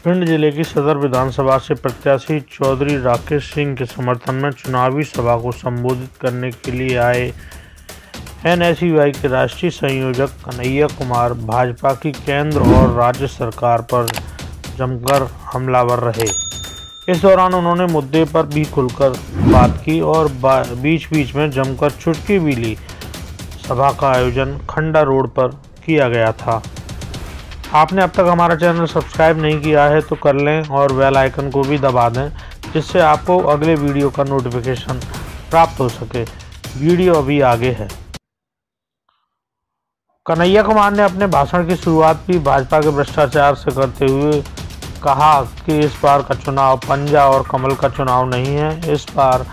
भिंड जिले की सदर विधानसभा से प्रत्याशी चौधरी राकेश सिंह के समर्थन में चुनावी सभा को संबोधित करने के लिए आए एनएसयूआई के राष्ट्रीय संयोजक कन्हैया कुमार भाजपा की केंद्र और राज्य सरकार पर जमकर हमलावर रहे। इस दौरान उन्होंने मुद्दे पर भी खुलकर बात की और बीच बीच में जमकर चुटकी भी ली। सभा का आयोजन खंडा रोड पर किया गया था। आपने अब तक हमारा चैनल सब्सक्राइब नहीं किया है तो कर लें और बेल आइकन को भी दबा दें, जिससे आपको अगले वीडियो का नोटिफिकेशन प्राप्त हो सके। वीडियो अभी आगे है। कन्हैया कुमार ने अपने भाषण की शुरुआत भी भाजपा के भ्रष्टाचार से करते हुए कहा कि इस बार का चुनाव पंजा और कमल का चुनाव नहीं है। इस बार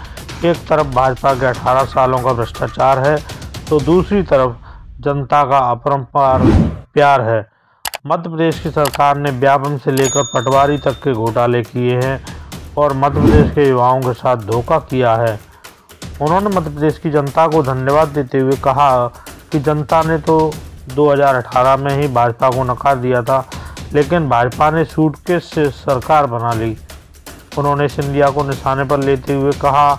एक तरफ भाजपा के 18 सालों का भ्रष्टाचार है तो दूसरी तरफ जनता का अपरंपार प्यार है। मध्य प्रदेश की सरकार ने व्यापम से लेकर पटवारी तक के घोटाले किए हैं और मध्य प्रदेश के युवाओं के साथ धोखा किया है। उन्होंने मध्य प्रदेश की जनता को धन्यवाद देते हुए कहा कि जनता ने तो 2018 में ही भाजपा को नकार दिया था, लेकिन भाजपा ने सूटकेस से सरकार बना ली। उन्होंने सिंधिया को निशाने पर लेते हुए कहा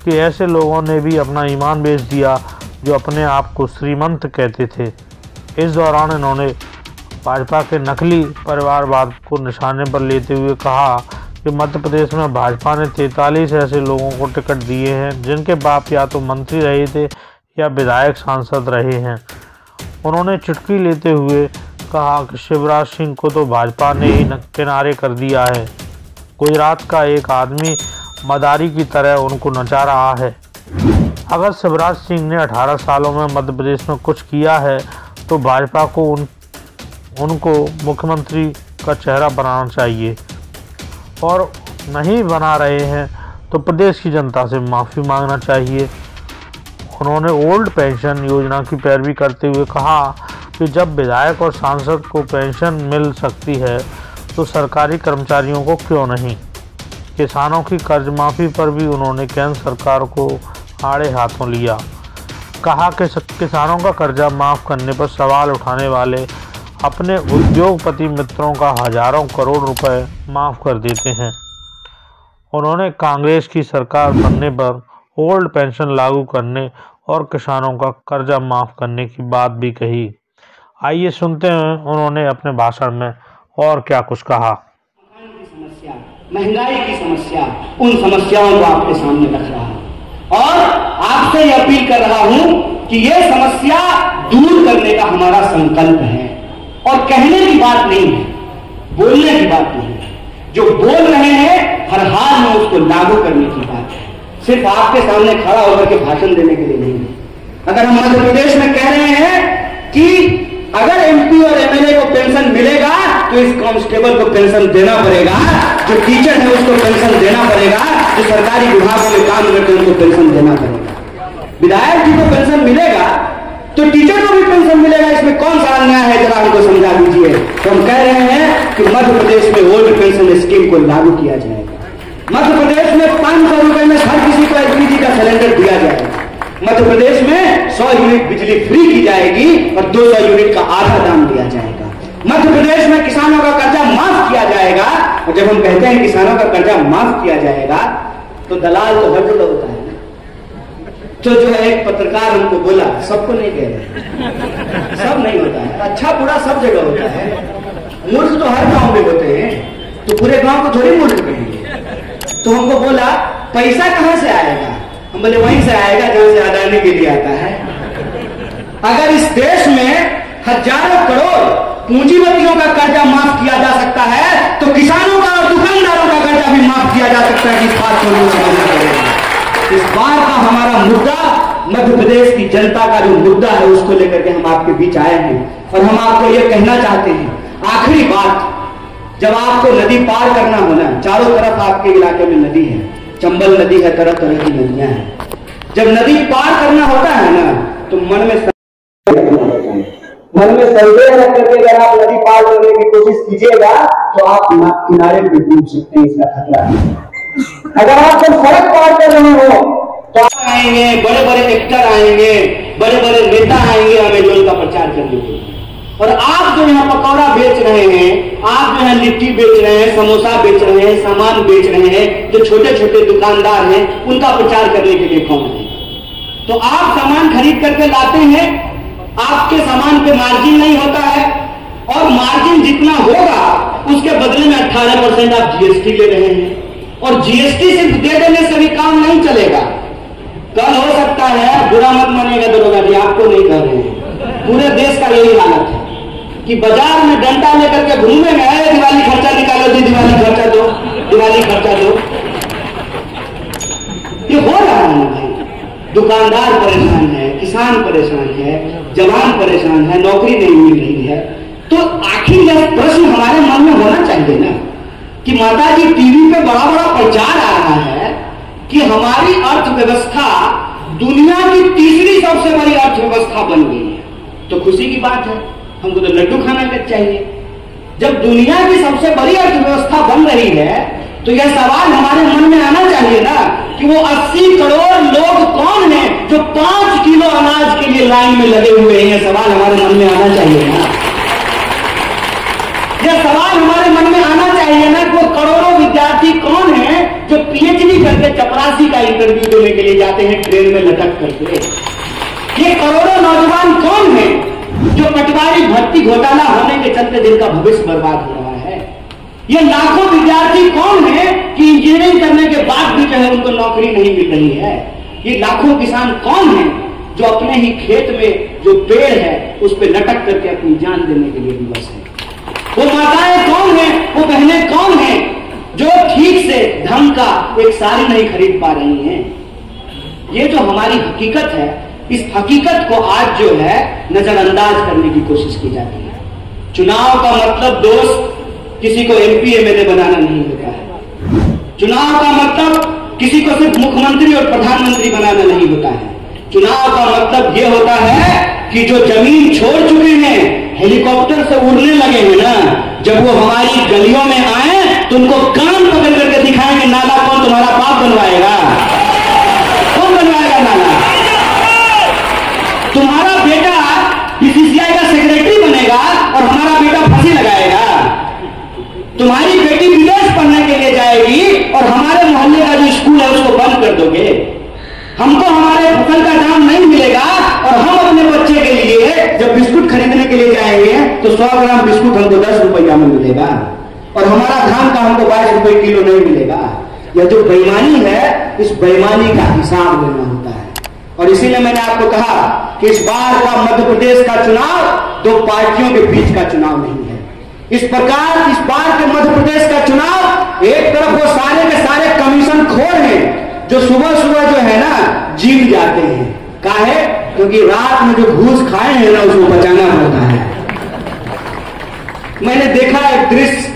कि ऐसे लोगों ने भी अपना ईमान बेच दिया जो अपने आप को श्रीमंत कहते थे। इस दौरान इन्होंने भाजपा के नकली परिवारवाद को निशाने पर लेते हुए कहा कि मध्य प्रदेश में भाजपा ने 43 ऐसे लोगों को टिकट दिए हैं जिनके बाप या तो मंत्री रहे थे या विधायक सांसद रहे हैं। उन्होंने चुटकी लेते हुए कहा कि शिवराज सिंह को तो भाजपा ने ही किनारे कर दिया है। गुजरात का एक आदमी मदारी की तरह उनको नचा रहा है। अगर शिवराज सिंह ने 18 सालों में मध्य प्रदेश में कुछ किया है तो भाजपा को उनको मुख्यमंत्री का चेहरा बनाना चाहिए, और नहीं बना रहे हैं तो प्रदेश की जनता से माफ़ी मांगना चाहिए। उन्होंने ओल्ड पेंशन योजना की पैरवी करते हुए कहा कि जब विधायक और सांसद को पेंशन मिल सकती है तो सरकारी कर्मचारियों को क्यों नहीं। किसानों की कर्ज माफ़ी पर भी उन्होंने केंद्र सरकार को आड़े हाथों लिया। कहा कि किसानों का कर्जा माफ़ करने पर सवाल उठाने वाले अपने उद्योगपति मित्रों का हजारों करोड़ रुपए माफ़ कर देते हैं। उन्होंने कांग्रेस की सरकार बनने पर ओल्ड पेंशन लागू करने और किसानों का कर्जा माफ़ करने की बात भी कही। आइए सुनते हैं उन्होंने अपने भाषण में और क्या कुछ कहा। महंगाई की समस्या, उन समस्याओं को आपके सामने रख रहा हूं और आपसे यह अपील कर रहा हूं कि यह समस्या दूर करने का हमारा संकल्प है और कहने की बात नहीं है, बोलने की बात नहीं है। जो बोल रहे हैं हर हाल में उसको लागू करने की बात है, सिर्फ आपके सामने खड़ा होकर के भाषण देने के लिए नहीं है। अगर हम मध्य प्रदेश में कह रहे हैं कि अगर एमपी और एमएलए को पेंशन मिलेगा तो इस कांस्टेबल को पेंशन देना पड़ेगा, जो टीचर है उसको पेंशन देना पड़ेगा, जो सरकारी विभागों में काम करते हैं उनको पेंशन देना पड़ेगा। विधायक जी को पेंशन मिलेगा तो टीचर को भी पेंशन मिलेगा। इसमें कौन सा अन्याय है, जरा हमको समझा दीजिए। तो हम कह रहे हैं कि मध्य प्रदेश में ओल्ड पेंशन स्कीम को लागू किया जाएगा। मध्य प्रदेश में 500 रुपए में हर किसी को एलपीजी का सिलेंडर दिया जाएगा। मध्य प्रदेश में 100 यूनिट बिजली फ्री की जाएगी और 200 यूनिट का आधा दाम दिया जाएगा। मध्य प्रदेश में किसानों का कर्जा माफ किया जाएगा। और जब हम कहते हैं किसानों का कर्जा माफ किया जाएगा तो दलाल तो हर जगह होता है। तो जो है एक पत्रकार हमको बोला, सबको नहीं कह रहे, सब नहीं होता है, अच्छा बुरा सब जगह होता है। मूर्ख तो हर गांव में होते हैं, तो पूरे गांव को थोड़ी मूर्ख कहेंगे। तो हमको बोला पैसा कहां से आएगा? हम बोले वहीं से आएगा जहां से अदानी के लिए आता है। अगर इस देश में हजारों करोड़ पूंजीपतियों का कर्जा माफ किया जा सकता है तो किसानों का और दुकानदारों का कर्जा भी माफ किया जा सकता है। इस बात को समझना पड़ेगा। इस बार का हमारा मुद्दा मध्य प्रदेश की जनता का जो मुद्दा है उसको लेकर के हम आपके बीच आए हैं और हम आपको यह कहना चाहते हैं। आखिरी बात, जब आपको नदी पार करना होना, चारों तरफ आपके इलाके में नदी है, चंबल नदी है, तरह तरह की नदियां हैं। जब नदी पार करना होता है ना तो मन में संदेह रख करके अगर आप नदी पार करने की कोशिश कीजिएगा तो आप किनारे पे डूब सकते हैं, इसका खतरा है। अगर आप जब सड़क पार कर रहे हो तो आएंगे बड़े बड़े एक्टर, आएंगे बड़े बड़े नेता, आएंगे हमें जो का प्रचार करने के लिए। और आप जो यहाँ पकौड़ा बेच रहे हैं, आप जो है लिट्टी बेच रहे हैं, समोसा बेच रहे हैं, सामान बेच रहे हैं, जो छोटे छोटे दुकानदार हैं, उनका प्रचार करने के लिए कौन है? तो आप सामान खरीद करके लाते हैं, आपके सामान पे मार्जिन नहीं होता है, और मार्जिन जितना होगा उसके बदले में 18% आप जीएसटी ले रहे हैं। और जीएसटी सिर्फ दे देने से भी काम नहीं चलेगा। कल हो सकता है, बुरा मत मानिएगा दरोगा जी, आपको नहीं कह रहे हैं, पूरे देश का यही हालत है कि बाजार में डंडा लेकर के घूमेंगे, दिवाली खर्चा निकालो जी, दिवाली खर्चा दो, दिवाली खर्चा दो। ये हो रहा है ना भाई। दुकानदार परेशान है, किसान परेशान है, जवान परेशान है, नौकरी नहीं मिल रही है। तो आखिर यह प्रश्न हमारे मन में होना चाहिए ना कि माता जी टीवी पे बड़ा बड़ा प्रचार आ रहा है कि हमारी अर्थव्यवस्था दुनिया की तीसरी सबसे बड़ी अर्थव्यवस्था बन गई है। तो खुशी की बात है, हमको तो लड्डू खाना चाहिए। जब दुनिया की सबसे बड़ी अर्थव्यवस्था बन रही है तो यह सवाल हमारे मन में आना चाहिए ना कि वो 80 करोड़ लोग कौन हैं जो 5 किलो अनाज के लिए लाइन में लगे हुए हैं। सवाल हमारे मन में आना चाहिए ना, यह सवाल हमारे मन में आना चाहिए ना कि वो करोड़ों विद्यार्थी कौन हैं जो पीएचडी करके चपरासी का इंटरव्यू देने के लिए जाते हैं ट्रेन में लटक करके। ये करोड़ों नौजवान कौन हैं जो पटवारी भर्ती घोटाला होने के चलते जिनका भविष्य बर्बाद हो रहा है। ये लाखों विद्यार्थी कौन हैं कि इंजीनियरिंग करने के बाद भी जो है उनको नौकरी नहीं मिल रही है। ये लाखों किसान कौन हैं जो अपने ही खेत में जो पेड़ है उस पर लटक करके अपनी जान देने के लिए विवश है। वो माताएं कौन हैं, वो बहनें कौन हैं जो ठीक से ढंग का एक साड़ी नहीं खरीद पा रही हैं। ये जो हमारी हकीकत है, इस हकीकत को आज जो है नजरअंदाज करने की कोशिश की जाती है। चुनाव का मतलब दोस्त किसी को एमपी एमएलए बनाना नहीं होता है। चुनाव का मतलब किसी को सिर्फ मुख्यमंत्री और प्रधानमंत्री बनाना नहीं होता है। चुनाव का मतलब यह होता है कि जो जमीन छोड़ चुके हैं, हेलीकॉप्टर से उड़ने लगे हैं ना, जब वो हमारी गलियों में आए तो उनको कान पकड़ करके दिखाएंगे नाला कौन तुम्हारा बाप बनवाएगा, कौन बनवाएगा नाला। तुम्हारा बेटा बीसीसीआई का सेक्रेटरी बनेगा और हमारा बेटा फांसी लगाएगा। तुम्हारी बेटी विदेश पढ़ने के लिए जाएगी और हमारे मोहल्ले का जो स्कूल है उसको बंद कर दोगे। हमको हमारे फसल का दाम नहीं मिलेगा और हम अपने बच्चे के लिए जब बिस्कुट खरीदने के लिए जाएंगे तो 100 ग्राम बिस्कुट हमको 10 रुपया में मिलेगा और हमारा धान का हमको 22 रुपए किलो नहीं मिलेगा। यह जो बेईमानी है, इस बेईमानी का हिसाब लेना होता है। और इसीलिए मैंने आपको कहा कि इस बार का मध्य प्रदेश का चुनाव 2 पार्टियों के बीच का चुनाव नहीं है। इस प्रकार इस बार के मध्य प्रदेश का चुनाव, एक तरफ वो सारे के सारे कमीशन खोर हैं जो सुबह सुबह जो है ना जीत जाते हैं। काहे? क्योंकि रात में जो घूस खाए हैं ना उसको बचाना पड़ता है। मैंने देखा एक दृश्य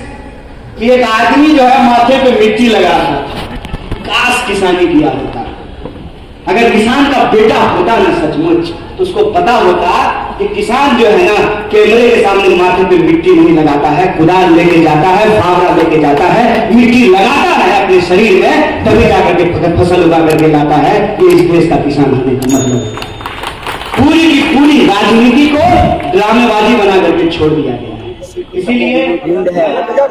कि एक आदमी जो है माथे पे मिट्टी लगा रहा था। काश किसानी किया होता। अगर किसान का बेटा होता ना सचमुच तो उसको पता होता कि किसान जो है ना कैमरे के सामने माथे पे मिट्टी नहीं लगाता है, कुदाल लेके जाता है, फावड़ा लेके जाता है, मिट्टी लगाता है अपने शरीर में, तभी जाकर के फसल उगा करके लाता है। ये इस देश का किसान होने का मतलब है। पूरी की पूरी राजनीति को ड्रामेबाजी बना करके छोड़ दिया गया। इसीलिए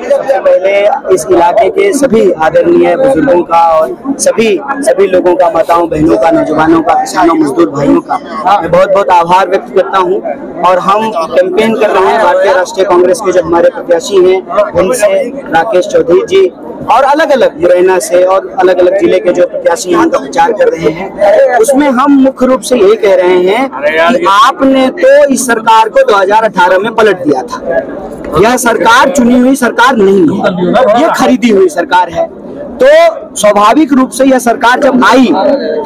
सबसे पहले इस इलाके के सभी आदरणीय बुजुर्गों का और सभी लोगों का, माताओं बहनों का, नौजवानों का, किसानों मजदूर भाइयों का मैं बहुत बहुत आभार व्यक्त करता हूं। और हम कैंपेन कर रहे हैं भारतीय राष्ट्रीय कांग्रेस के जो हमारे प्रत्याशी हैं उनसे, राकेश चौधरी जी और अलग अलग मुरैना से और अलग अलग जिले के जो प्रत्याशी हैं उनका प्रचार कर रहे हैं। उसमें हम मुख्य रूप से यही कह रहे हैं कि आपने तो इस सरकार को 2018 में पलट दिया था। यह सरकार चुनी हुई सरकार नहीं है, यह खरीदी हुई सरकार है। तो स्वाभाविक रूप से यह सरकार जब आई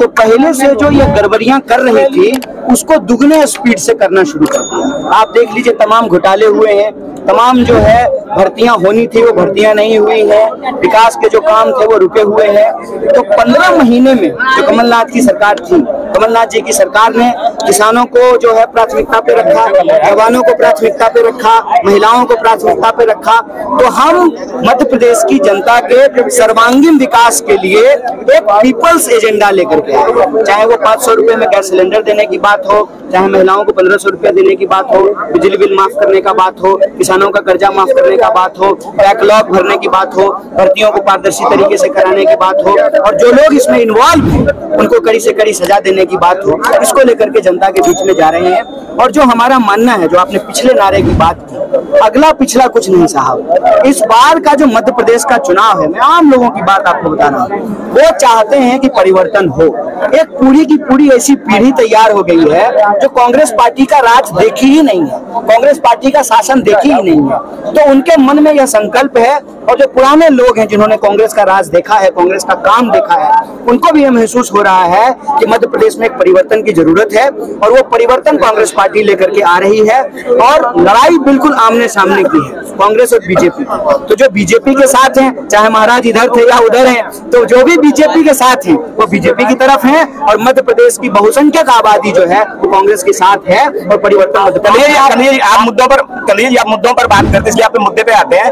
तो पहले से जो यह गड़बड़ियां कर रही थी उसको दुगने स्पीड से करना शुरू कर दिया। आप देख लीजिए, तमाम घोटाले हुए हैं, तमाम जो है भर्तियां होनी थी वो भर्तियां नहीं हुई है, विकास के जो काम थे वो रुके हुए हैं। तो 15 महीने में जो कमलनाथ की सरकार थी, कमलनाथ जी की सरकार ने किसानों को जो है प्राथमिकता पे रखा, जवानों को प्राथमिकता पे रखा, महिलाओं को प्राथमिकता पे रखा। तो हम मध्य प्रदेश की जनता के सर्वांगीण विकास के लिए एक पीपल्स एजेंडा लेकर के आए, चाहे वो 500 रुपए में गैस सिलेंडर देने की बात हो, चाहे महिलाओं को 1500 रुपया देने की बात हो, बिजली बिल माफ करने का बात हो, किसानों का कर्जा माफ करने का बात हो, बैकलॉग भरने की बात हो, भर्तियों को पारदर्शी तरीके से कराने की बात हो, और जो लोग इसमें इन्वॉल्व हैं उनको कड़ी से कड़ी सजा देने की बात हो, इसको लेकर के जनता के बीच में जा रहे हैं। और जो हमारा मानना है, जो आपने पिछले नारे की बात की, अगला पिछला कुछ नहीं साहब, इस बार का जो मध्य प्रदेश का चुनाव है, मैं आम लोगों की बात आपको बता रहा हूँ, वो चाहते हैं कि परिवर्तन हो। एक पूरी की पूरी ऐसी पीढ़ी तैयार हो गई है जो कांग्रेस पार्टी का राज देखी ही नहीं है, कांग्रेस पार्टी का शासन देखी ही नहीं है। तो उनके मन में यह संकल्प है, और जो पुराने लोग हैं जिन्होंने कांग्रेस का राज देखा है, कांग्रेस का काम देखा है, उनको भी यह महसूस हो रहा है कि मध्य प्रदेश में एक परिवर्तन की जरूरत है, और वो परिवर्तन कांग्रेस पार्टी लेकर के आ रही है। और लड़ाई बिल्कुल आमने सामने की है, कांग्रेस और बीजेपी। तो जो बीजेपी के साथ हैं, चाहे महाराज इधर थे या उधर हैं, तो जो भी बीजेपी के साथ हैं वो बीजेपी की तरफ हैं, और मध्य प्रदेश की बहुसंख्यक आबादी जो है वो कांग्रेस के साथ है। और परिवर्तन आप मुद्दों पर बात करते हैं, आप मुद्दे पे आते हैं।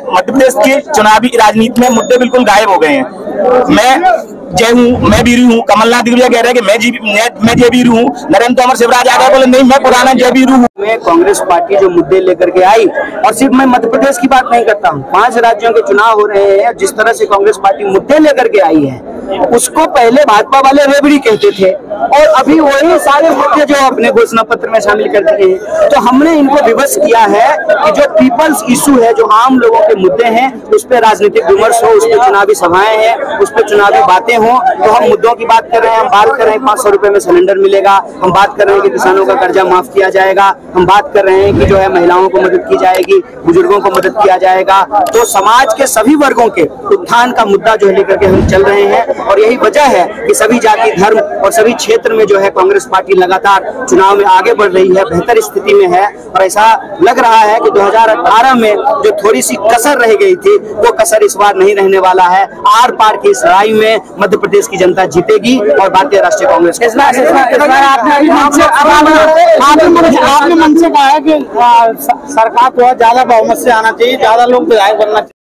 मध्य प्रदेश की चुनावी राजनीति में मुद्दे बिल्कुल गायब हो गए हैं। मैं वीरू हूँ, कमलनाथ कह रहे हैं कि मैं जय वीरू हूँ, नरेंद्र तोमर शिवराज यादव बोले नहीं मैं पुराना जय वीरू हूँ। मैं कांग्रेस पार्टी जो मुद्दे लेकर के आई, और सिर्फ मैं मध्य प्रदेश की बात नहीं करता हूँ, 5 राज्यों के चुनाव हो रहे हैं, जिस तरह से कांग्रेस पार्टी मुद्दे लेकर के आई है, उसको पहले भाजपा वाले रेबड़ी कहते थे, और अभी वही सारे मुद्दे जो अपने घोषणा पत्र में शामिल कर दिए हैं। तो हमने इनको विवश किया है कि जो पीपल्स इशू है, जो आम लोगों के मुद्दे हैं, उस पर राजनीतिक विमर्श हो, उस पर चुनावी सभाएं हैं, उस पर चुनावी बातें हो। तो हम मुद्दों की बात कर रहे हैं, हम बात कर रहे हैं 500 रुपए में सिलेंडर मिलेगा, हम बात कर रहे हैं कि किसानों का कर्जा माफ किया जाएगा, हम बात कर रहे हैं कि जो है महिलाओं को मदद की जाएगी, बुजुर्गों को मदद किया जाएगा। तो समाज के सभी वर्गों के उत्थान का मुद्दा जो है लेकर के हम चल रहे हैं, और यही वजह है कि सभी जाति धर्म और सभी क्षेत्र में जो है कांग्रेस पार्टी लगातार चुनाव में आगे बढ़ रही है, बेहतर स्थिति में है। और ऐसा लग रहा है कि 2018 में जो थोड़ी सी कसर रह गई थी, वो कसर इस बार नहीं रहने वाला है। आर पार की इस लड़ाई में मध्य प्रदेश की जनता जीतेगी, और भारतीय राष्ट्रीय कांग्रेस के आपने मन से कहा है कि सरकार को ज्यादा बहुमत से आना चाहिए, ज्यादा लोग विधायक बनना चाहिए।